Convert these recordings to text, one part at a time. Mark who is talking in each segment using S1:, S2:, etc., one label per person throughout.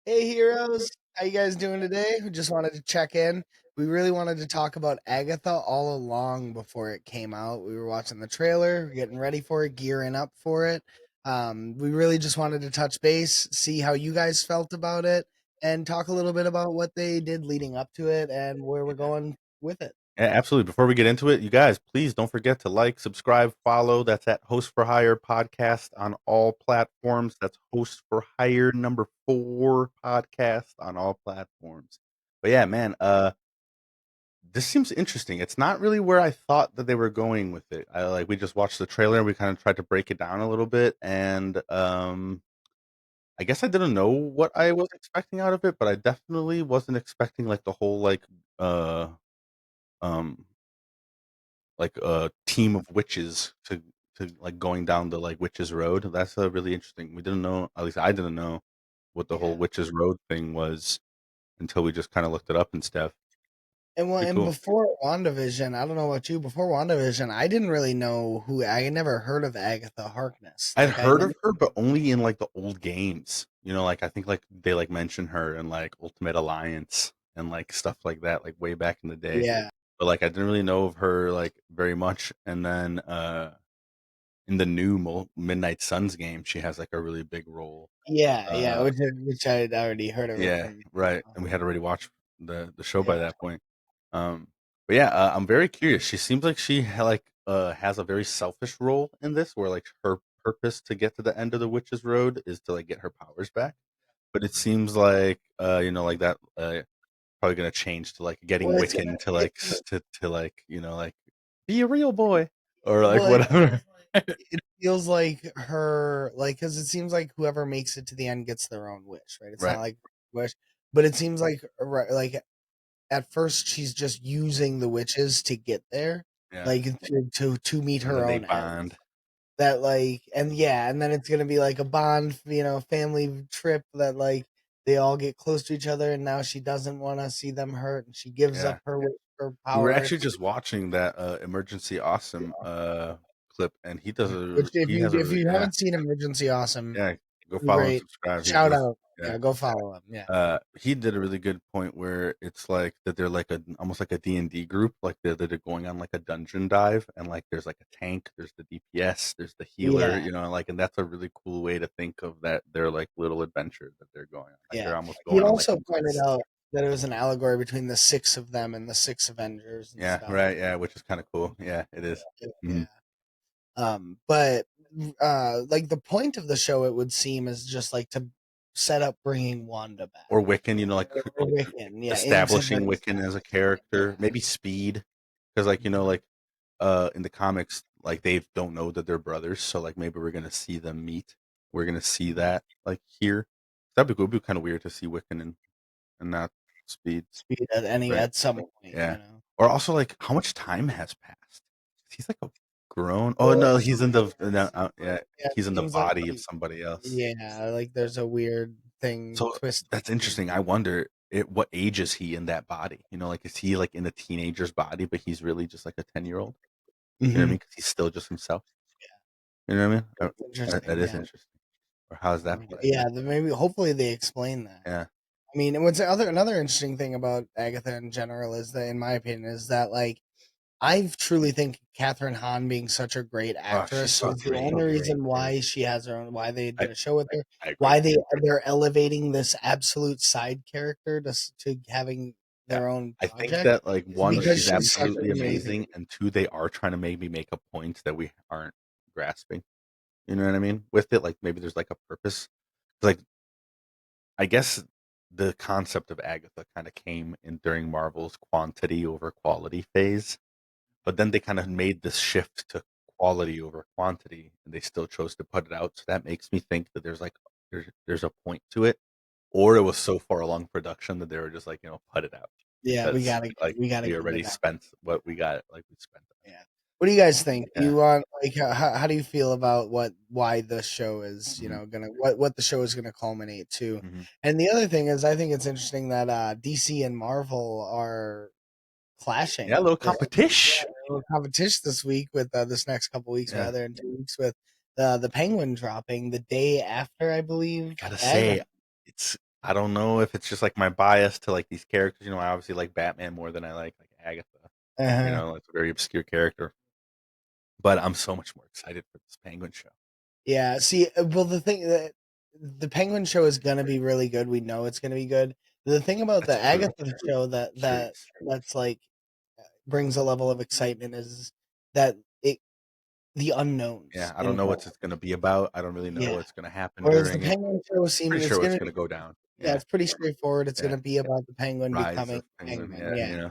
S1: Hey heroes, how you guys doing today? We just wanted to check in. We really wanted to talk about Agatha all along before it came out. We were watching the trailer, getting ready for it, gearing up for it. We really just wanted to touch base, see how you guys felt about it, and talk a little bit about what they did leading up to it and where we're going with it.
S2: Absolutely. Before we get into it, you guys, please don't forget to like, subscribe, follow. That's at Host for Hire podcast on all platforms. That's Host for Hire number 4 podcast on all platforms. But yeah, man, this seems interesting. It's not really where I thought that they were going with it. We just watched the trailer and we kind of tried to break it down a little bit, and I guess I didn't know what I was expecting out of it, but I definitely wasn't expecting like the whole uh um a team of witches to like going down the like witches road. That's really interesting. We didn't know, at least I didn't know what the whole
S1: Yeah.
S2: witches road thing was until we just kind of looked it up and stuff. Pretty
S1: And
S2: cool.
S1: before WandaVision, I don't know about you, before WandaVision, I didn't really know who I had never heard of Agatha Harkness.
S2: I'd
S1: Like I
S2: heard
S1: never
S2: of her, but only in like the old games. Like I think like they like mention her in like Ultimate Alliance and like stuff like that, like way back in the day.
S1: Yeah.
S2: But like I didn't really know of her like very much. And then in the new Midnight Suns game, she has like a really big role.
S1: Yeah, yeah,
S2: Uh,
S1: which I'd already heard of her
S2: Yeah,
S1: from.
S2: right, and we had already watched the show by
S1: Yeah,
S2: that point. But yeah, I'm very curious. She seems like she has a very selfish role in this, where like her purpose to get to the end of the witch's road is to like get her powers back. But it seems like like that probably gonna change to like getting
S1: well,
S2: Wiccan to
S1: it,
S2: like to like like be a real boy or like
S1: well,
S2: whatever.
S1: it feels like her, like, because it seems like whoever makes it to the end gets their own wish, right? It's not
S2: Right.
S1: like wish, but it seems like right, like at first she's just using the witches to get there,
S2: Yeah,
S1: like to meet
S2: and
S1: her
S2: then they
S1: own end.
S2: bond.
S1: That like and yeah, and then it's gonna be like a bond, family trip that like they all get close to each other, and now she doesn't want to see them hurt, and she gives
S2: Yeah.
S1: up her
S2: We were
S1: power.
S2: actually just watching that Emergency Awesome clip, and
S1: Which
S2: he has a
S1: if
S2: really,
S1: you
S2: yeah,
S1: haven't seen Emergency Awesome,
S2: yeah, go follow and
S1: great
S2: subscribe. He
S1: shout
S2: does,
S1: out,
S2: yeah.
S1: yeah, go follow him, yeah,
S2: He did a really good point where it's like that they're like a almost like a D&D group, like they're going on like a dungeon dive, and like there's like a tank, there's the DPS, there's the healer,
S1: yeah,
S2: like, and that's a really cool way to think of that their like little adventure that they're going on. Like
S1: yeah.
S2: they're almost
S1: He
S2: going on like
S1: also
S2: a
S1: pointed
S2: quest.
S1: out that it was an allegory between the six of them and the six Avengers and
S2: Yeah,
S1: stuff.
S2: right, yeah, which is kind of cool. Yeah, it is.
S1: Yeah.
S2: Mhm.
S1: But like the point of the show, it would seem, is just like to set up bringing Wanda back,
S2: Or Wiccan, like
S1: or Wiccan, yeah, into the
S2: establishing Wiccan as a
S1: yeah,
S2: character, maybe Speed, because like in the comics, like they don't know that they're brothers, so like maybe we're gonna see them meet. We're gonna see that like here. That'd be cool. It'd be kind of weird to see Wiccan and not Speed,
S1: speed at any
S2: right?
S1: at some point,
S2: Yeah. Or also like how much time has passed? He's like a grown. Oh no, he's in the no, yeah,
S1: Yeah, it
S2: he's in the
S1: seems like
S2: body of somebody else.
S1: yeah, like there's a weird thing
S2: So
S1: twist.
S2: that's interesting. I wonder what age is he in that body? Like is he like in a teenager's body, but he's really just like a 10-year-old? You know what I
S1: Mm-hmm.
S2: mean? Because he's still just himself. You know what I mean?
S1: It's
S2: That
S1: interesting,
S2: is
S1: yeah.
S2: interesting. Or how does that play?
S1: Yeah, maybe hopefully they explain that.
S2: Yeah.
S1: I mean, and what's another interesting thing about Agatha in general is that, in my opinion, is that like I truly think Catherine Hahn being such a great
S2: Oh, she's
S1: actress
S2: so
S1: is the
S2: great.
S1: only reason why she has her own, why they
S2: I
S1: did a show with her,
S2: I agree.
S1: why they're elevating this absolute side character to having
S2: Yeah.
S1: their own
S2: I think
S1: project,
S2: that like
S1: is
S2: one,
S1: because
S2: she's
S1: she's such
S2: absolutely
S1: an amazing.
S2: amazing, and two, they are trying to maybe make a point that we aren't grasping. You know what I mean? With it, like maybe there's like a purpose. Like I guess the concept of Agatha kind of came in during Marvel's quantity over quality phase, but then they kind of made this shift to quality over quantity, and they still chose to put it out. So that makes me think that there's a point to it, or it was so far along production that they were just like put it out
S1: Yeah,
S2: because like
S1: we gotta
S2: we
S1: get
S2: already
S1: it out.
S2: spent what we got, like we spent.
S1: Yeah. What do you guys think? Do
S2: Yeah.
S1: you want like how do you feel about why the show is
S2: Hmm.
S1: gonna what the show is gonna culminate to?
S2: Hmm.
S1: And the other thing is, I think it's interesting that DC and Marvel are
S2: Yeah, a
S1: clashing
S2: little
S1: this
S2: competition.
S1: little competition this week with this next couple weeks,
S2: Yeah,
S1: rather in 2 weeks with the Penguin dropping the day after, I
S2: I
S1: believe.
S2: gotta
S1: Agatha.
S2: say, it's I don't know if it's just like my bias to like these characters. I obviously like Batman more than I like Agatha.
S1: Uh-huh.
S2: It's a very obscure character. But I'm so much more excited for this Penguin show.
S1: Yeah, see, well, the thing that the Penguin show is gonna be really good. We know it's gonna be good. The thing about
S2: That's
S1: the
S2: true.
S1: Agatha show that
S2: Curious.
S1: that's like brings a level of excitement is that it the
S2: Yeah,
S1: unknowns
S2: I don't know what
S1: involved.
S2: it's gonna be about. I don't really know
S1: Yeah.
S2: what's gonna happen
S1: Whereas the
S2: during it.
S1: Penguin show
S2: Pretty
S1: it's
S2: sure what's
S1: gonna
S2: gonna go down.
S1: yeah,
S2: Yeah,
S1: it's pretty straightforward. It's
S2: yeah.
S1: gonna be about the Penguin
S2: Rise
S1: becoming
S2: of Penguin.
S1: Penguin.
S2: Yeah,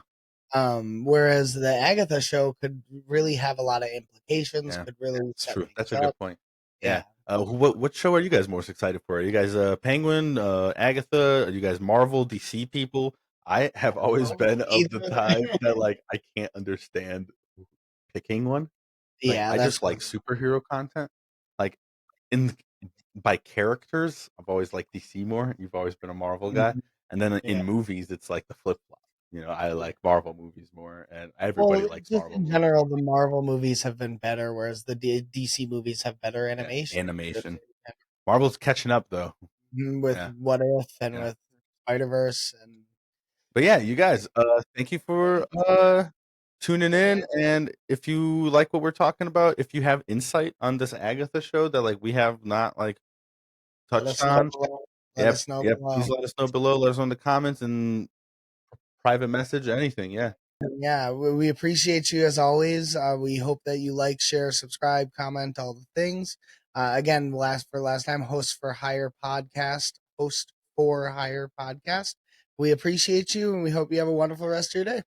S1: Yeah. Whereas the Agatha show could really have a lot of implications.
S2: yeah.
S1: Could really
S2: It's
S1: set
S2: true.
S1: things
S2: That's a
S1: up.
S2: good point. Yeah.
S1: Yeah.
S2: What show are you guys most excited for? Are you guys Penguin, Agatha? Are you guys Marvel, DC people? I have always been of the
S1: Either.
S2: type that like I can't understand picking one. Like
S1: Yeah,
S2: I
S1: that's
S2: just
S1: fun.
S2: like superhero content. Like in by characters, I've always liked DC more. You've always been a Marvel guy.
S1: Mhm.
S2: And then
S1: Yeah.
S2: in movies, it's like the flip flop. I like Marvel movies more, and everybody
S1: Well,
S2: likes
S1: just
S2: Marvel
S1: in
S2: movies.
S1: general, the Marvel movies have been better, whereas the DC movies have better
S2: Yeah,
S1: animation.
S2: animation. Marvel's catching up though.
S1: With
S2: Yeah,
S1: What If and
S2: yeah.
S1: with Spider-Verse and
S2: But yeah, you guys, thank you for tuning in. And if you like what we're talking about, if you have insight on this Agatha show that like we have not like
S1: let
S2: touched
S1: us know
S2: on,
S1: below. Let
S2: yep,
S1: us know
S2: yep.
S1: below.
S2: Please let us know below. Let us know in the comments and private message, anything. Yeah.
S1: Yeah, we appreciate you as always. We hope that you like, share, subscribe, comment, all the things. Again, last time, Host for Hire podcast. We appreciate you and we hope you have a wonderful rest of your day.